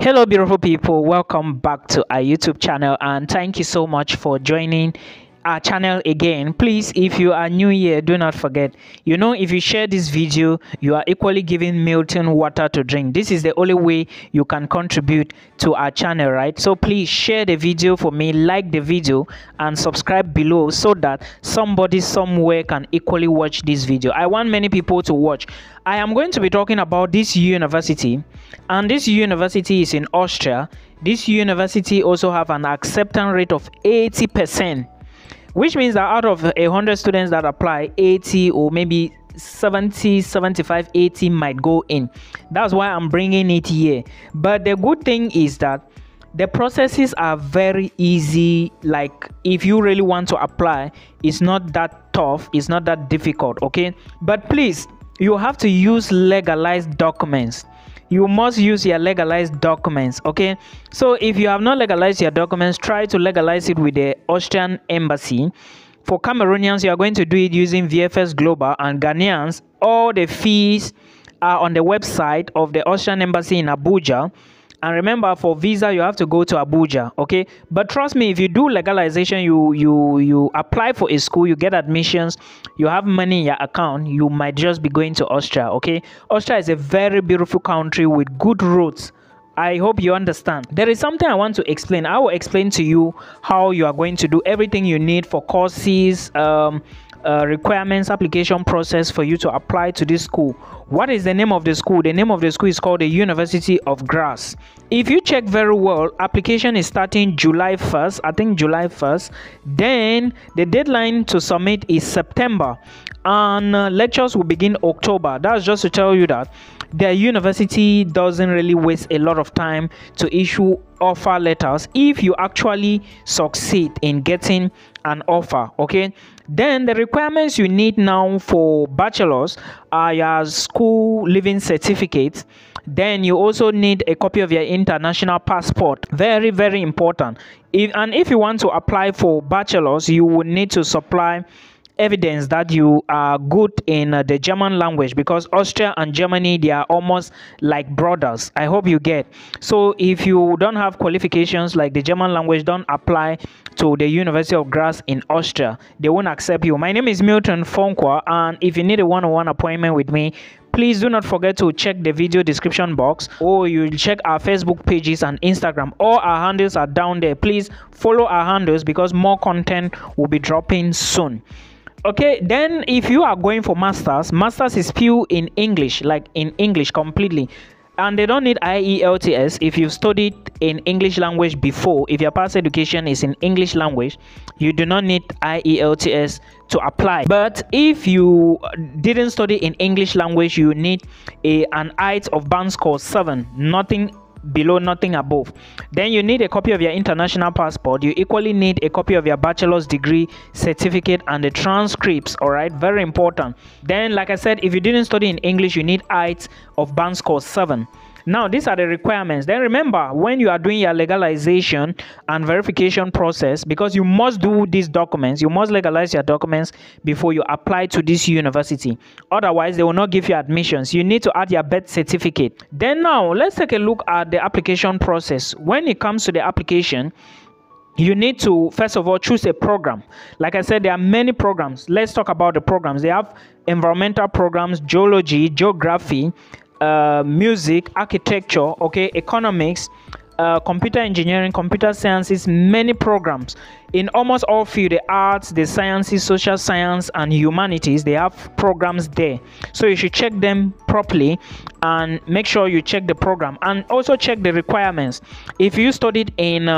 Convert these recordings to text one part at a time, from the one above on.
Hello beautiful people, welcome back to our YouTube channel and thank you so much for joining our channel again. Please, if you are new here, do not forget, if you share this video, you are equally giving Milton water to drink. This is the only way you can contribute to our channel, right? So please share the video for me, like the video and subscribe below so that somebody somewhere can equally watch this video. I want many people to watch. I am going to be talking about this university, and this university is in Austria. This university also have an acceptance rate of 80%, which means that out of 100 students that apply, 80 or maybe 70, 75, 80 might go in. That's why I'm bringing it here. But the good thing is that the processes are very easy. Like if you really want to apply, it's not that tough, it's not that difficult, okay? But please, you have to use legalized documents. You must use your legalized documents, okay? So if you have not legalized your documents, try to legalize it with the Austrian embassy. For Cameroonians, you are going to do it using VFS Global, and Ghanaians, all the fees are on the website of the Austrian embassy in Abuja. And remember, for visa you have to go to Abuja, okay? But trust me, if you do legalization, you apply for a school, you get admissions, you have money in your account, you might just be going to Austria, okay? Austria is a very beautiful country with good roads. I hope you understand. There is something I want to explain. I will explain to you how you are going to do everything you need for courses, requirements, application process for you to apply to this school. What is the name of the school? The name of the school is called the University of Graz. If you check very well, application is starting July 1st. I think July 1st. Then the deadline to submit is September, and lectures will begin October. That's just to tell you that the university doesn't really waste a lot of time to issue offer letters if you actually succeed in getting an offer, okay? Then the requirements you need now for bachelors are your school living certificate. Then you also need a copy of your international passport. Very, very important. If you want to apply for bachelors, you will need to supply evidence that you are good in the German language, because Austria and Germany, they are almost like brothers. I hope you get. So if you don't have qualifications like the German language, don't apply to the University of Graz in Austria. They won't accept you. My name is Milton Fonkwa, and if you need a one-on-one appointment with me, please do not forget to check the video description box, or you check our Facebook pages and Instagram. All our handles are down there. Please follow our handles because more content will be dropping soon. Okay, then if you are going for masters is pure in English, like in English completely, and they don't need IELTS. If you've studied in English language before, if your past education is in English language, you do not need IELTS to apply. But if you didn't study in English language, you need an IELTS of band score 7, nothing below, nothing above. Then you need a copy of your international passport. You equally need a copy of your bachelor's degree certificate and the transcripts. All right, very important. Then, like I said, if you didn't study in English, you need IELTS of band score 7. Now, these are the requirements. Then remember, when you are doing your legalization and verification process, because you must do these documents, you must legalize your documents before you apply to this university. Otherwise, they will not give you admissions. You need to add your birth certificate. Then now, let's take a look at the application process. When it comes to the application, you need to, first of all, choose a program. Like I said, there are many programs. Let's talk about the programs. They have environmental programs, geology, geography, music, architecture, okay, economics, computer engineering, computer sciences, many programs. In almost all fields, the arts, the sciences, social science, and humanities, they have programs there. So you should check them properly and make sure you check the program, and also check the requirements. If you studied in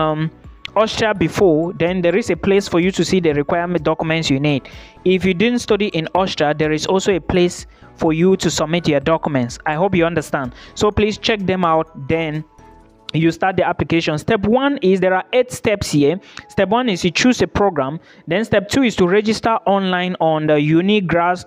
Austria before, then there is a place for you to see the requirement documents you need. If you didn't study in Austria, there is also a place for you to submit your documents. I hope you understand. So please check them out. Then you start the application. Step 1 is, there are 8 steps here. Step 1 is you choose a program. Then step 2 is to register online on the unigraz.at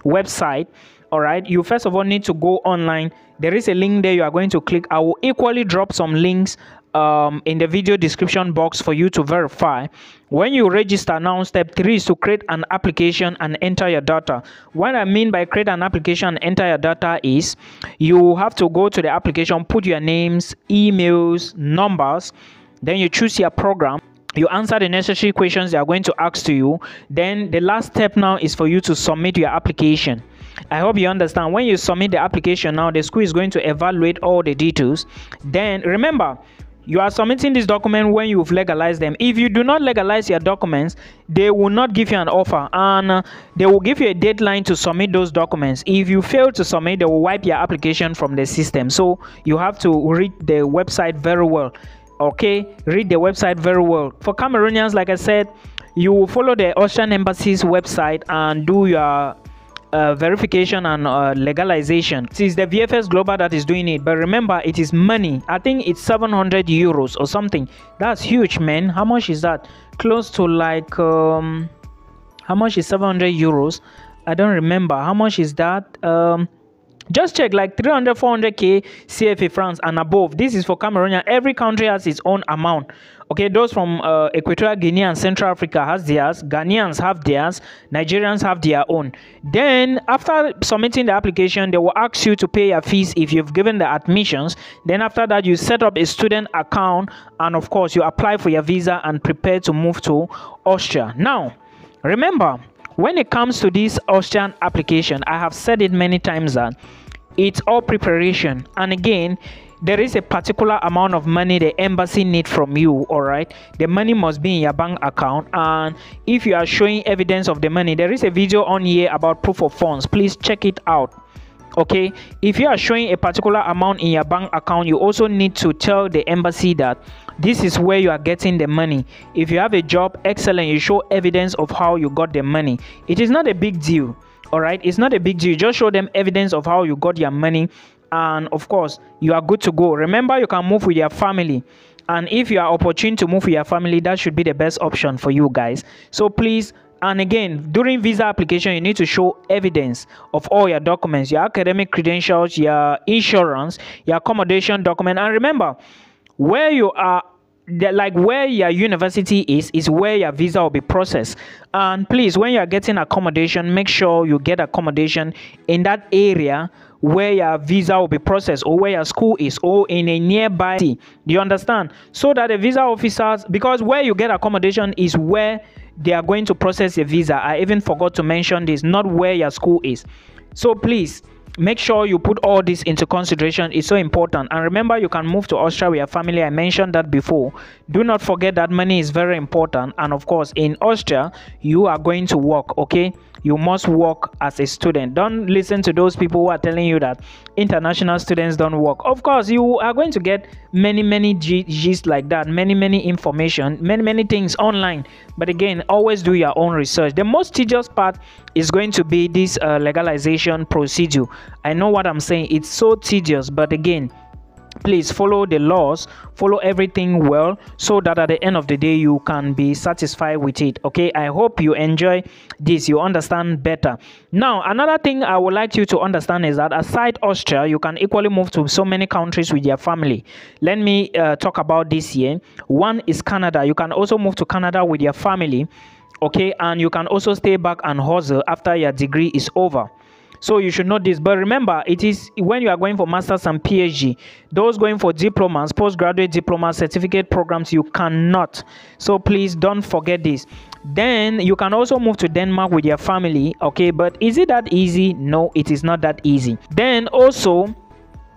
website. All right, you first of all need to go online. There is a link there you are going to click. I will equally drop some links in the video description box for you to verify. When you register now, step 3 is to create an application and enter your data. What I mean by create an application and enter your data is you have to go to the application, put your names, emails, numbers, then you choose your program. You answer the necessary questions they are going to ask to you. Then the last step now is for you to submit your application. I hope you understand. When you submit the application now, the school is going to evaluate all the details. Then remember, you are submitting this document when you've legalized them. If you do not legalize your documents, they will not give you an offer, and they will give you a deadline to submit those documents. If you fail to submit, they will wipe your application from the system. So you have to read the website very well. Okay, read the website very well. For Cameroonians, like I said, you will follow the Austrian Embassy's website and do your verification and legalization. It is the VFS Global that is doing it, but remember, it is money. I think it's 700 euros or something. That's huge, man. How much is that? Close to like how much is 700 euros? I don't remember. How much is that? Just check, like 300, 400k CFA francs and above. This is for Cameroon. Every country has its own amount. Okay, those from Equatorial Guinea and Central Africa has theirs. Ghanaians have theirs. Nigerians have their own. Then after submitting the application, they will ask you to pay your fees if you've given the admissions. Then after that, you set up a student account, and of course, you apply for your visa and prepare to move to Austria. Now, remember, when it comes to this Austrian application, I have said it many times that it's all preparation. And again, there is a particular amount of money the embassy need from you. All right, the money must be in your bank account, and if you are showing evidence of the money, there is a video on here about proof of funds. Please check it out. Okay, if you are showing a particular amount in your bank account, you also need to tell the embassy that this is where you are getting the money. If you have a job, excellent, you show evidence of how you got the money. It is not a big deal. All right, it's not a big deal. Just show them evidence of how you got your money, and of course, you are good to go. Remember, you can move with your family, and if you are opportune to move with your family, that should be the best option for you guys. So please, and again, during visa application, you need to show evidence of all your documents, your academic credentials, your insurance, your accommodation document. And remember, where you are, like where your university is where your visa will be processed. And please, when you are getting accommodation, make sure you get accommodation in that area where your visa will be processed, or where your school is, or in a nearby city. Do you understand? So that the visa officers, because where you get accommodation is where they are going to process your visa. I even forgot to mention this, not where your school is. So please, make sure you put all this into consideration. It's so important. And remember, you can move to Austria with your family. I mentioned that before. Do not forget that money is very important. And of course, in Austria, you are going to work. Okay, you must work as a student. Don't listen to those people who are telling you that international students don't work. Of course, you are going to get many G's like that, many information, many things online. But again, always do your own research. The most tedious part is going to be this legalization procedure. I know what I'm saying. It's so tedious, but again, please follow the laws, follow everything well, so that at the end of the day you can be satisfied with it. Okay, I hope you enjoy this, you understand better. Now, another thing I would like you to understand is that aside Austria, you can equally move to so many countries with your family. Let me talk about this here. One is Canada. You can also move to Canada with your family. Okay, and you can also stay back and hustle after your degree is over. So you should know this. But remember, it is when you are going for masters and PhD, those going for diplomas, postgraduate diploma, certificate programs, you cannot. So please don't forget this. Then you can also move to Denmark with your family. Okay, but is it that easy? No, it is not that easy. Then also,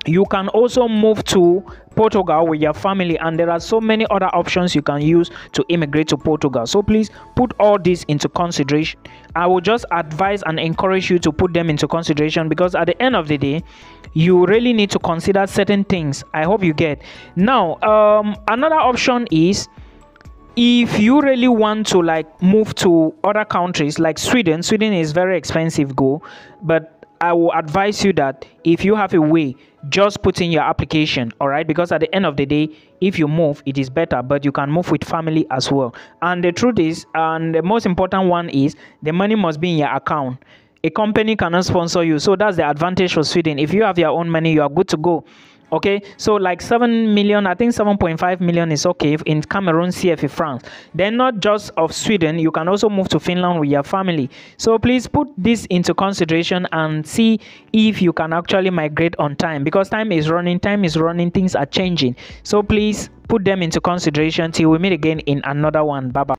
you can also move to Portugal with your family, and there are so many other options you can use to immigrate to Portugal. So please put all this into consideration. I will just advise and encourage you to put them into consideration, because at the end of the day, you really need to consider certain things. I hope you get. Now, another option is, if you really want to like move to other countries like Sweden. Sweden is very expensive, but I will advise you that if you have a way, just put in your application. All right, because at the end of the day, if you move, it is better, but you can move with family as well. And the truth is, and the most important one is, the money must be in your account. A company cannot sponsor you, so that's the advantage for Sweden. If you have your own money, you are good to go. Okay, so like 7 million, I think 7.5 million is okay in Cameroon, CFA France. Then not just of Sweden, you can also move to Finland with your family. So please put this into consideration and see if you can actually migrate on time, because time is running, things are changing. So please put them into consideration. Till we meet again in another one. Bye bye.